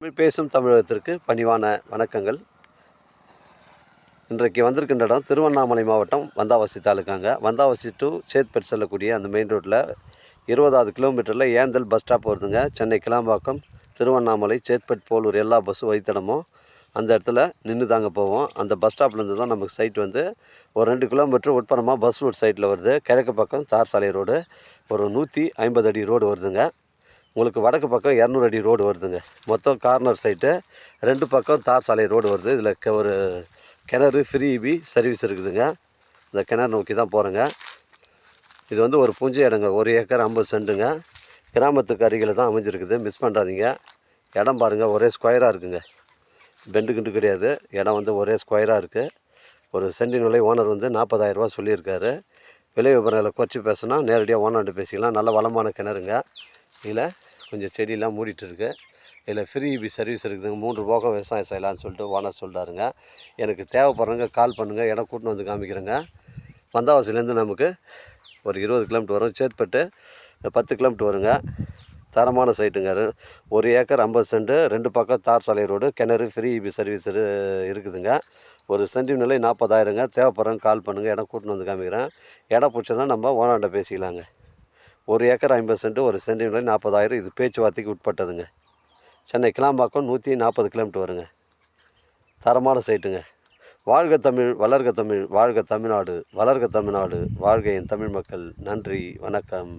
தமிழ் பேசும் தமிழகத்திற்கு பணிவான வணக்கங்கள். இன்றைக்கு வந்திருக்கின்ற இடம் திருவண்ணாமலை மாவட்டம் வந்தாவசி தாலுக்காங்க. வந்தாவசி டு சேத்பட் செல்லக்கூடிய அந்த மெயின் ரோட்டில் 20வது கிலோமீட்டரில் ஏந்தல் பஸ் ஸ்டாப் வருதுங்க. சென்னை கிளாம்பாக்கம், திருவண்ணாமலை, சேத்பட், போலூர் எல்லா பஸ்ஸும் வழித்தடமும் அந்த இடத்துல நின்று தாங்க போவோம். அந்த பஸ் ஸ்டாப்லேருந்து தான் நமக்கு சைட் வந்து ஒரு 2 கிலோமீட்டர் உட்புறமாக பஸ் ரோட் சைட்டில் வருது. கிழக்கு பக்கம் தார் சாலை ரோடு, ஒரு 150 அடி ரோடு வருதுங்க. உங்களுக்கு வடக்கு பக்கம் 200 அடி ரோடு வருதுங்க. மொத்தம் கார்னர் சைட்டு, 2 பக்கம் தார் சாலை ரோடு வருது. இதில் ஒரு கிணறு ஃப்ரீ இபி சர்வீஸ் இருக்குதுங்க. இந்த கிணறு நோக்கி தான் போகிறேங்க. இது வந்து ஒரு புஞ்சை இடங்க. 1 ஏக்கர் 50 சென்ட்டுங்க. கிராமத்துக்கு அருகில் தான் அமைஞ்சிருக்குது. மிஸ் பண்ணுறாதீங்க. இடம் பாருங்கள், ஒரே ஸ்கொயராக இருக்குங்க. பெண்டு கிண்டு கிடையாது. இடம் வந்து ஒரே ஸ்கொயராக இருக்குது. ஒரு சென்டின் விலை ஓனர் வந்து 40,000 ரூபா சொல்லியிருக்காரு. விலை விவரங்களை குறைச்சி பேசினா நேரடியாக ஓனர்கிட்ட பேசிக்கலாம். நல்ல வளமான கிணறுங்க. இதில் கொஞ்சம் செடியெலாம் மூடிட்டு இருக்குது. இதில் ஃப்ரீ இபி சர்வீஸ் இருக்குதுங்க. 3 போகம் விவசாயம் செய்யலான்னு சொல்லிட்டு ஓனர் சொல்கிறாருங்க. எனக்கு தேவைப்படுறவங்க கால் பண்ணுங்கள். இடம் கூட்டின்னு வந்து காமிக்கிறேங்க. வந்தாவாசிலேருந்து நமக்கு ஒரு 20 கிலோமீட்டர் வரும். சேத்பட்டு 10 கிலோமீட்டர் வருங்க. தரமான சைட்டுங்க. 1 ஏக்கர் 50 சென்ட்டு, 2 பக்கம் தார் சாலை ரோடு, கிணறு, ஃப்ரீ இபி சர்வீஸ் இருக்குதுங்க. ஒரு சென்டின் விலை 40,000ங்க. தேவைப்படுறவங்க கால் பண்ணுங்கள். இடம் கூட்டின்னு வந்து காமிக்கிறேன். இடம் பிடிச்சதா நம்ம ஓனர்கிட்ட பேசிக்கலாங்க. 1 ஏக்கர் 50 சென்ட்டு, ஒரு சென்டின் விலை 40,000. இது பேச்சுவார்த்தைக்கு உட்பட்டதுங்க. சென்னை கிளாம்பாக்கம் 140 கிலோமீட்டர் வருங்க. தரமான சைட்டுங்க. வாழ்க தமிழ், வளர்க தமிழ், வாழ்க தமிழ்நாடு, வளர்க தமிழ்நாடு, வாழ்க என் தமிழ் மக்கள். நன்றி, வணக்கம்.